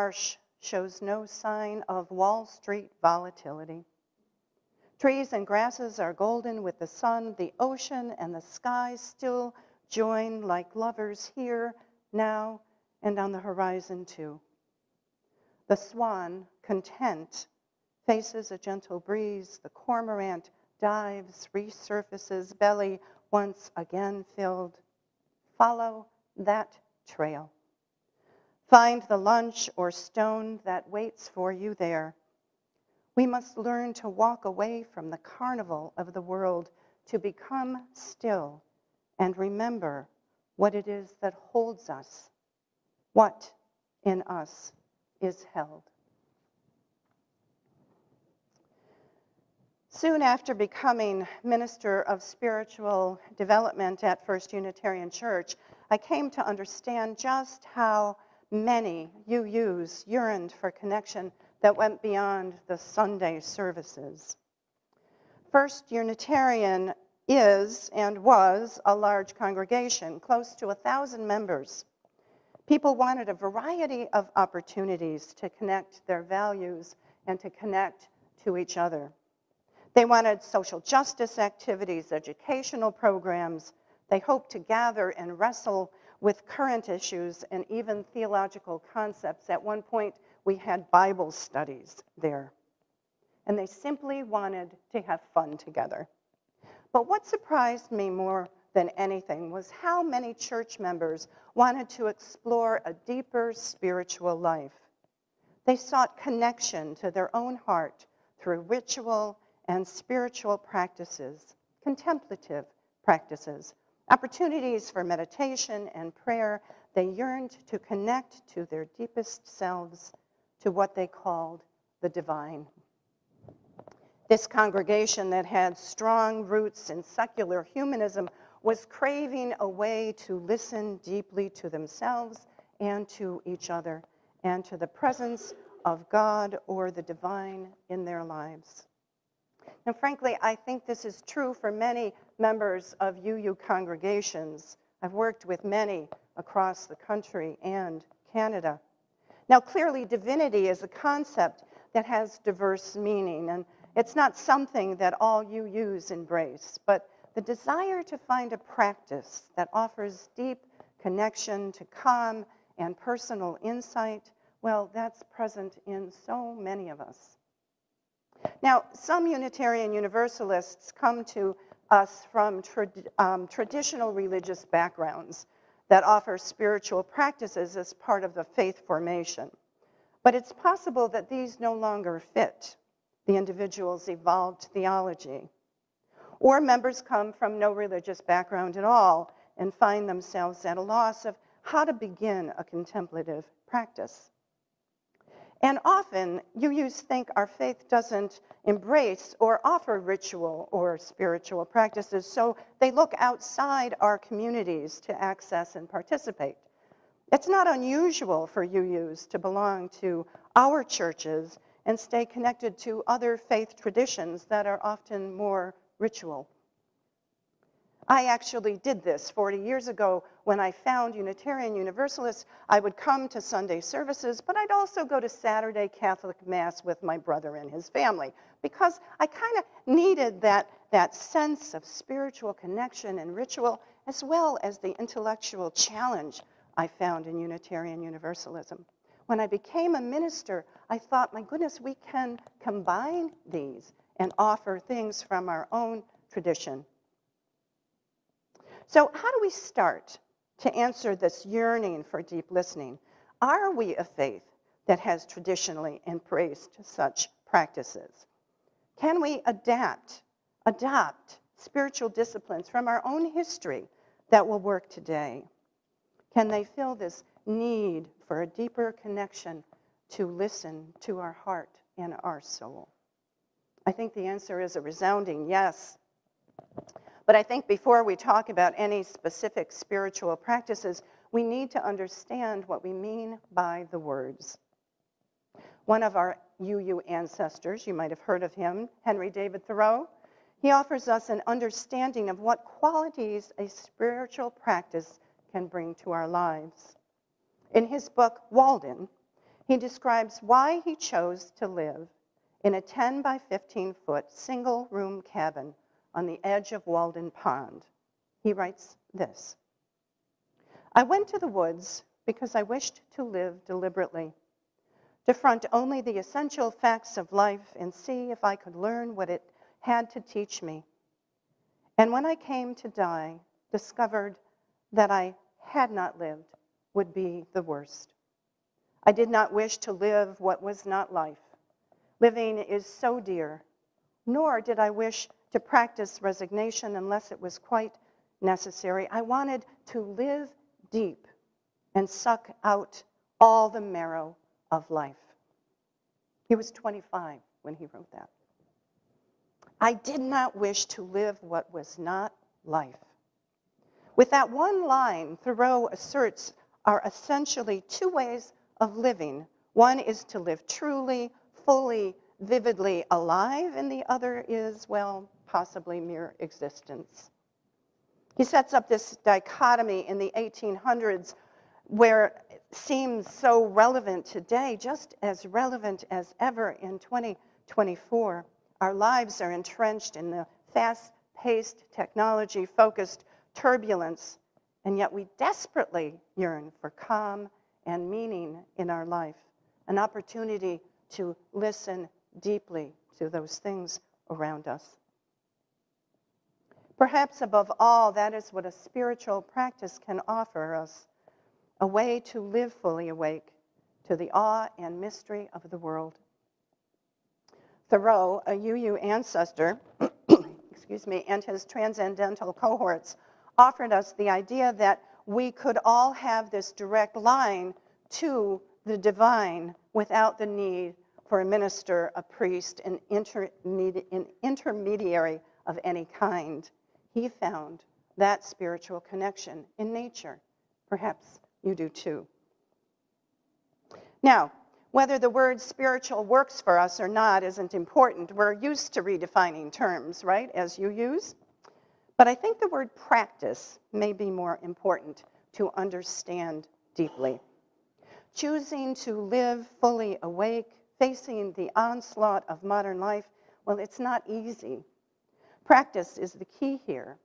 Marsh shows no sign of Wall Street volatility. Trees and grasses are golden with the sun. The ocean and the sky still join like lovers here, now, and on the horizon too. The swan, content, faces a gentle breeze. The cormorant dives, resurfaces, belly once again filled. Follow that trail. Find the lunch or stone that waits for you there. We must learn to walk away from the carnival of the world, to become still and remember what it is that holds us, what in us is held. Soon after becoming Minister of Spiritual Development at First Unitarian Church, I came to understand just how many UUs yearned for connection that went beyond the Sunday services. First Unitarian is and was a large congregation, close to 1,000 members. People wanted a variety of opportunities to connect their values and to connect to each other. They wanted social justice activities, educational programs. They hoped to gather and wrestle with current issues and even theological concepts. At one point, we had Bible studies there. And they simply wanted to have fun together. But what surprised me more than anything was how many church members wanted to explore a deeper spiritual life. They sought connection to their own heart through ritual and spiritual practices, contemplative practices, opportunities for meditation and prayer. They yearned to connect to their deepest selves, to what they called the divine. This congregation that had strong roots in secular humanism was craving a way to listen deeply to themselves and to each other and to the presence of God or the divine in their lives. Now, frankly, I think this is true for many members of UU congregations. I've worked with many across the country and Canada. Now, clearly, divinity is a concept that has diverse meaning, and it's not something that all UUs embrace, but the desire to find a practice that offers deep connection to calm and personal insight, well, that's present in so many of us. Now, some Unitarian Universalists come to us from traditional religious backgrounds that offer spiritual practices as part of the faith formation. But it's possible that these no longer fit the individual's evolved theology. Or members come from no religious background at all and find themselves at a loss of how to begin a contemplative practice. And often, UUs think our faith doesn't embrace or offer ritual or spiritual practices, so they look outside our communities to access and participate. It's not unusual for UUs to belong to our churches and stay connected to other faith traditions that are often more ritual. I actually did this 40 years ago when I found Unitarian Universalists. I would come to Sunday services, but I'd also go to Saturday Catholic Mass with my brother and his family because I kind of needed that sense of spiritual connection and ritual as well as the intellectual challenge I found in Unitarian Universalism. When I became a minister, I thought, my goodness, we can combine these and offer things from our own tradition. So how do we start to answer this yearning for deep listening? Are we a faith that has traditionally embraced such practices? Can we adopt spiritual disciplines from our own history that will work today? Can they fill this need for a deeper connection to listen to our heart and our soul? I think the answer is a resounding yes. But I think before we talk about any specific spiritual practices, we need to understand what we mean by the words. One of our UU ancestors, you might have heard of him, Henry David Thoreau, he offers us an understanding of what qualities a spiritual practice can bring to our lives. In his book, Walden, He describes why he chose to live in a 10 by 15-foot single-room cabin on the edge of Walden Pond. He writes this: "I went to the woods because I wished to live deliberately, to front only the essential facts of life and see if I could learn what it had to teach me. And when I came to die, discovered that I had not lived would be the worst. I did not wish to live what was not life. Living is so dear, nor did I wish to practice resignation unless it was quite necessary. I wanted to live deep and suck out all the marrow of life." He was 25 when he wrote that. I did not wish to live what was not life. With that one line, Thoreau asserts are essentially two ways of living. One is to live truly, fully, vividly alive, and the other is, well, possibly mere existence. He sets up this dichotomy in the 1800s where it seems so relevant today, just as relevant as ever in 2024. Our lives are entrenched in the fast-paced, technology-focused turbulence, and yet we desperately yearn for calm and meaning in our life, an opportunity to listen deeply to those things around us. Perhaps above all, that is what a spiritual practice can offer us, a way to live fully awake to the awe and mystery of the world. Thoreau, a UU ancestor, and his transcendental cohorts offered us the idea that we could all have this direct line to the divine without the need for a minister, a priest, an intermediary of any kind. He found that spiritual connection in nature. Perhaps you do too. Now, whether the word spiritual works for us or not isn't important. We're used to redefining terms, right, as you use. But I think the word practice may be more important to understand deeply. Choosing to live fully awake, facing the onslaught of modern life, well, it's not easy. Practice is the key here.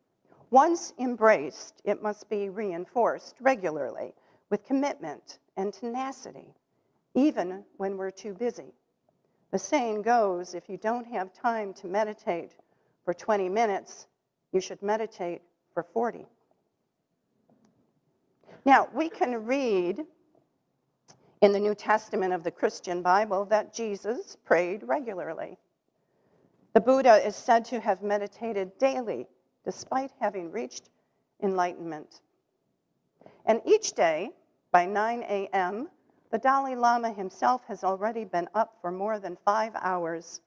Once embraced, it must be reinforced regularly with commitment and tenacity, even when we're too busy. The saying goes, if you don't have time to meditate for 20 minutes, you should meditate for 40. Now, we can read in the New Testament of the Christian Bible that Jesus prayed regularly. The Buddha is said to have meditated daily, despite having reached enlightenment. And each day, by 9 a.m., the Dalai Lama himself has already been up for more than 5 hours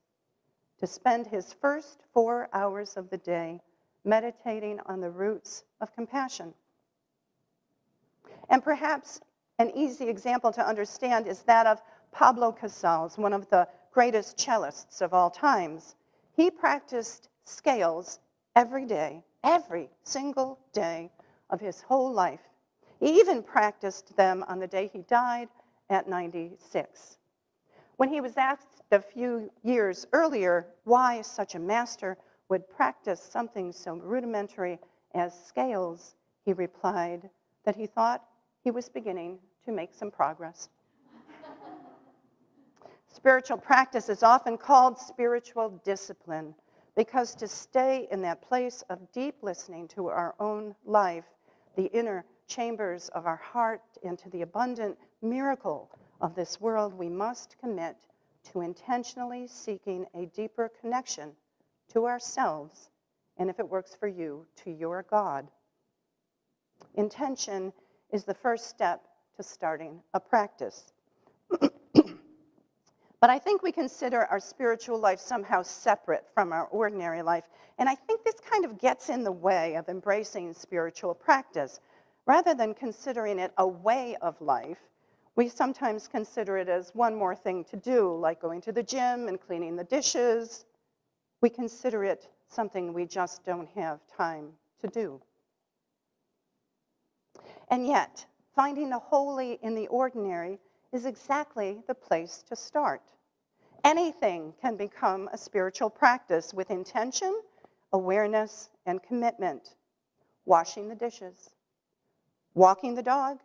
to spend his first 4 hours of the day meditating on the roots of compassion. And perhaps an easy example to understand is that of Pablo Casals, one of the greatest cellists of all times. He practiced scales every day, every single day of his whole life. He even practiced them on the day he died at 96. When he was asked a few years earlier why such a master would practice something so rudimentary as scales, he replied that he thought he was beginning to make some progress. Spiritual practice is often called spiritual discipline because to stay in that place of deep listening to our own life, the inner chambers of our heart, and to the abundant miracle of this world, we must commit to intentionally seeking a deeper connection to ourselves, and if it works for you, to your God. Intention is the first step to starting a practice. But I think we consider our spiritual life somehow separate from our ordinary life, and I think this kind of gets in the way of embracing spiritual practice. Rather than considering it a way of life, we sometimes consider it as one more thing to do, like going to the gym and cleaning the dishes. We consider it something we just don't have time to do. And yet, finding the holy in the ordinary is exactly the place to start. Anything can become a spiritual practice with intention, awareness, and commitment. Washing the dishes, walking the dog,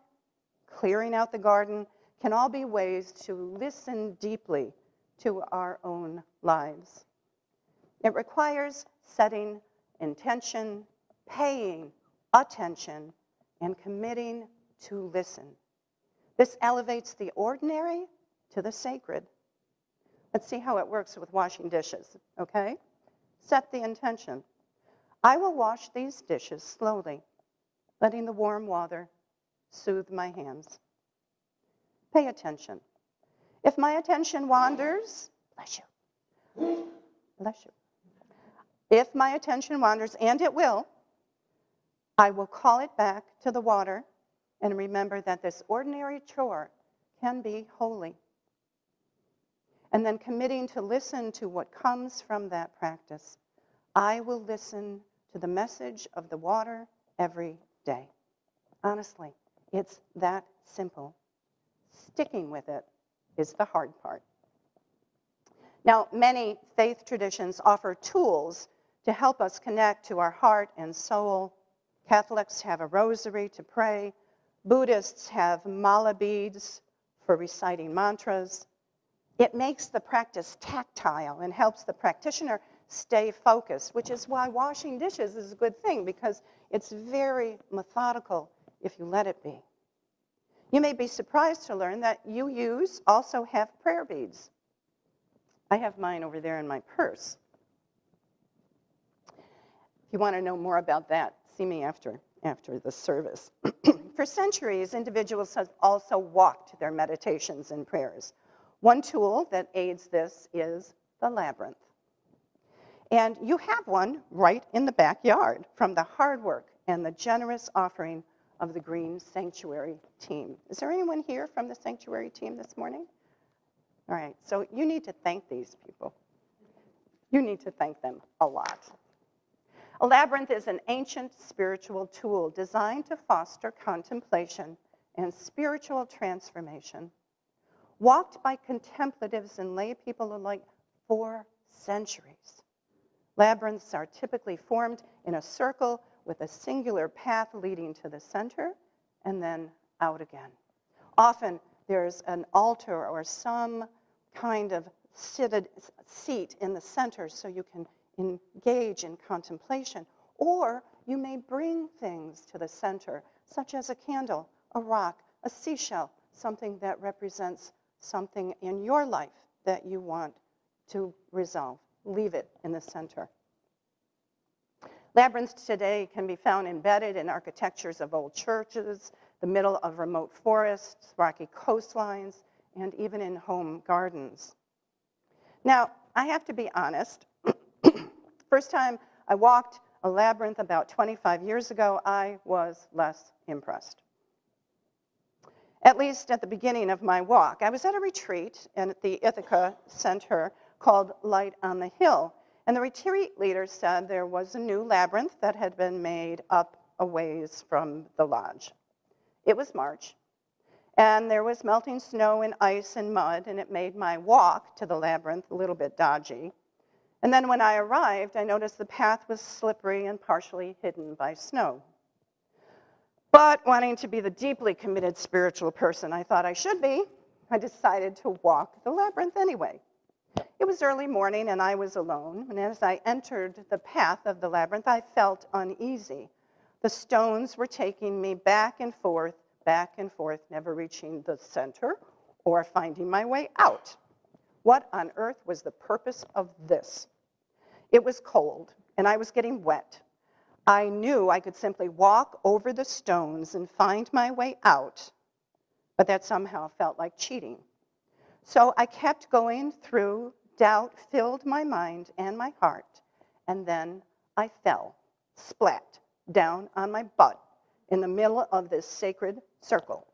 clearing out the garden can all be ways to listen deeply to our own lives. It requires setting intention, paying attention, and committing to listen. This elevates the ordinary to the sacred. Let's see how it works with washing dishes, okay? Set the intention. I will wash these dishes slowly, letting the warm water soothe my hands. Pay attention. If my attention wanders, bless you. If my attention wanders, and it will, I will call it back to the water and remember that this ordinary chore can be holy. And then committing to listen to what comes from that practice. I will listen to the message of the water every day. Honestly, it's that simple. Sticking with it is the hard part. Now, many faith traditions offer tools to help us connect to our heart and soul. Catholics have a rosary to pray. Buddhists have mala beads for reciting mantras. It makes the practice tactile and helps the practitioner stay focused, which is why washing dishes is a good thing, because it's very methodical if you let it be. You may be surprised to learn that UUs also have prayer beads. I have mine over there in my purse. If you want to know more about that, see me after the service. For centuries, individuals have also walked their meditations and prayers. One tool that aids this is the labyrinth. And you have one right in the backyard from the hard work and the generous offering of the Green Sanctuary team. Is there anyone here from the Sanctuary team this morning? All right, so you need to thank these people. You need to thank them a lot. A labyrinth is an ancient spiritual tool designed to foster contemplation and spiritual transformation. Walked by contemplatives and lay people alike for centuries. Labyrinths are typically formed in a circle with a singular path leading to the center and then out again. Often there's an altar or some kind of seat in the center so you can engage in contemplation. Or you may bring things to the center, such as a candle, a rock, a seashell, something that represents something in your life that you want to resolve. Leave it in the center. Labyrinths today can be found embedded in architectures of old churches, the middle of remote forests, rocky coastlines, and even in home gardens. Now, I have to be honest. First time I walked a labyrinth about 25 years ago, I was less impressed. At least at the beginning of my walk. I was at a retreat at the Ithaca Center called Light on the Hill. And the retreat leader said there was a new labyrinth that had been made up a ways from the lodge. It was March, and there was melting snow and ice and mud, and it made my walk to the labyrinth a little bit dodgy. And then when I arrived, I noticed the path was slippery and partially hidden by snow. But wanting to be the deeply committed spiritual person I thought I should be, I decided to walk the labyrinth anyway. It was early morning and I was alone, and as I entered the path of the labyrinth, I felt uneasy. The stones were taking me back and forth, never reaching the center or finding my way out. What on earth was the purpose of this? It was cold and I was getting wet. I knew I could simply walk over the stones and find my way out, but that somehow felt like cheating. So I kept going through. Doubt filled my mind and my heart, and then I fell, splat, down on my butt in the middle of this sacred circle.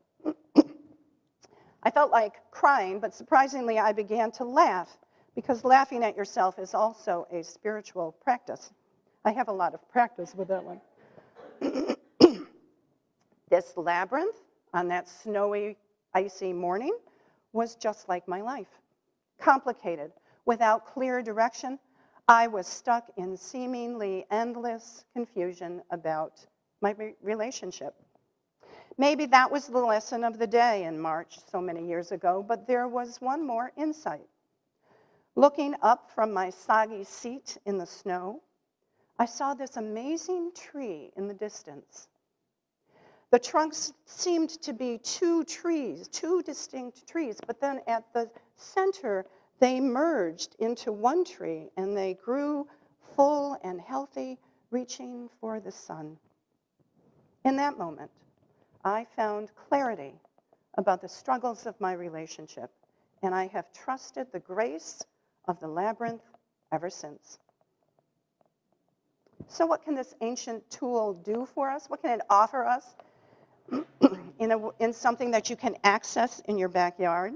I felt like crying, but surprisingly I began to laugh, because laughing at yourself is also a spiritual practice. I have a lot of practice with that one. This labyrinth on that snowy, icy morning was just like my life. Complicated, without clear direction. I was stuck in seemingly endless confusion about my relationship. Maybe that was the lesson of the day in March so many years ago, but there was one more insight. Looking up from my soggy seat in the snow, I saw this amazing tree in the distance. The trunks seemed to be two distinct trees, but then at the center, they merged into one tree, and they grew full and healthy, reaching for the sun. In that moment, I found clarity about the struggles of my relationship, and I have trusted the grace of the labyrinth ever since. So what can this ancient tool do for us? What can it offer us in something that you can access in your backyard?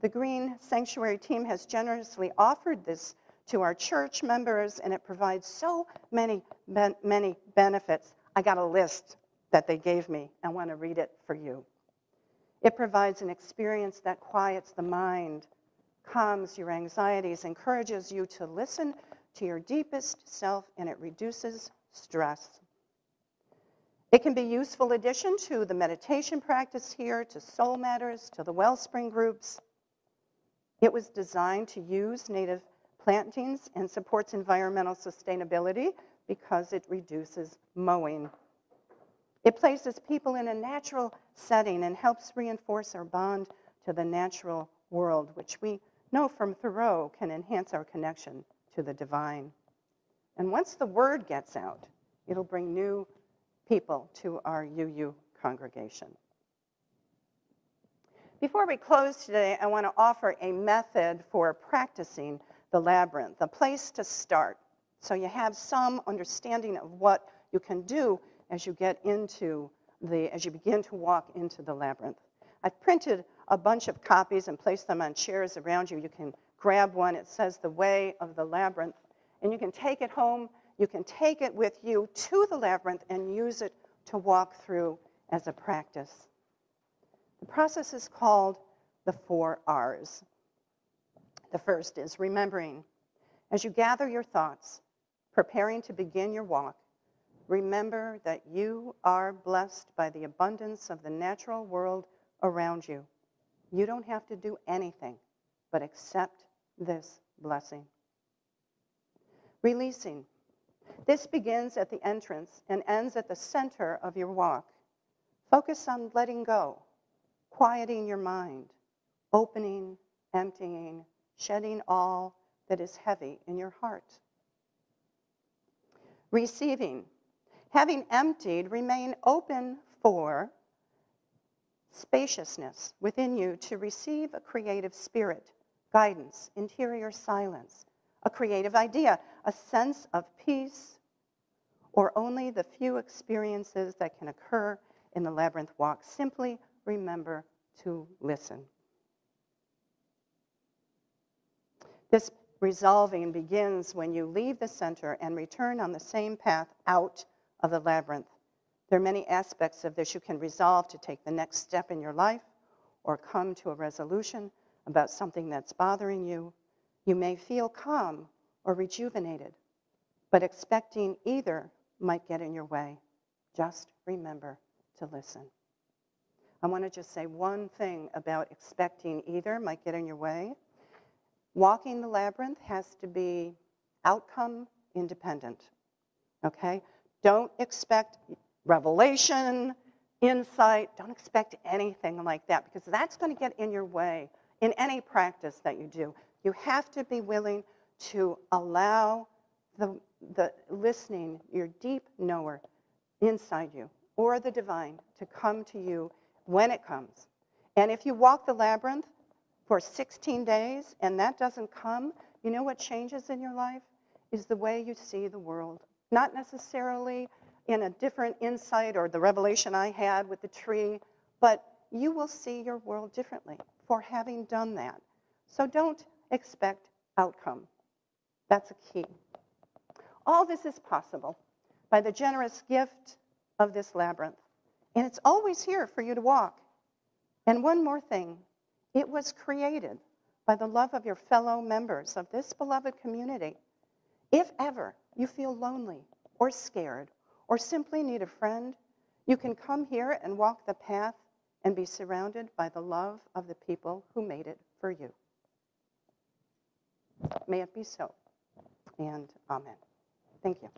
The Green Sanctuary team has generously offered this to our church members, and it provides so many benefits. I got a list that they gave me. I want to read it for you. It provides an experience that quiets the mind, calms your anxieties, encourages you to listen to your deepest self, and it reduces stress. It can be a useful addition to the meditation practice here, to Soul Matters, to the Wellspring groups. It was designed to use native plantings and supports environmental sustainability because it reduces mowing. It places people in a natural setting and helps reinforce our bond to the natural world, which we know from Thoreau can enhance our connection to the divine. And once the word gets out, it'll bring new people to our UU congregation. Before we close today, I want to offer a method for practicing the labyrinth, a place to start, so you have some understanding of what you can do as you begin to walk into the labyrinth. I've printed a bunch of copies and placed them on chairs around you. You can grab one. It says The Way of the Labyrinth, and you can take it home. You can take it with you to the labyrinth and use it to walk through as a practice. The process is called the 4 R's. The first is remembering. As you gather your thoughts, preparing to begin your walk, remember that you are blessed by the abundance of the natural world around you. You don't have to do anything but accept this blessing. Releasing. This begins at the entrance and ends at the center of your walk. Focus on letting go, quieting your mind, opening, emptying, shedding all that is heavy in your heart. Receiving. Having emptied, remain open for spaciousness within you to receive a creative spirit, guidance, interior silence, a creative idea, a sense of peace, or only the few experiences that can occur in the labyrinth walk. Simply remember to listen. This resolving begins when you leave the center and return on the same path out of the labyrinth. There are many aspects of this. You can resolve to take the next step in your life or come to a resolution about something that's bothering you. You may feel calm or rejuvenated, but expecting either might get in your way. Just remember to listen. I want to just say one thing about expecting either might get in your way. Walking the labyrinth has to be outcome independent, okay? Don't expect revelation, insight. Don't expect anything like that, because that's going to get in your way in any practice that you do. You have to be willing to allow the listening, your deep knower inside you, or the divine, to come to you when it comes. And if you walk the labyrinth for 16 days and that doesn't come, you know what changes in your life? Is the way you see the world. Not necessarily in a different insight or the revelation I had with the tree, but you will see your world differently for having done that. So don't expect outcome. That's a key. All this is possible by the generous gift of this labyrinth. And it's always here for you to walk. And one more thing, It was created by the love of your fellow members of this beloved community. If ever you feel lonely or scared or simply need a friend, you can come here and walk the path and be surrounded by the love of the people who made it for you. May it be so, and amen. Thank you.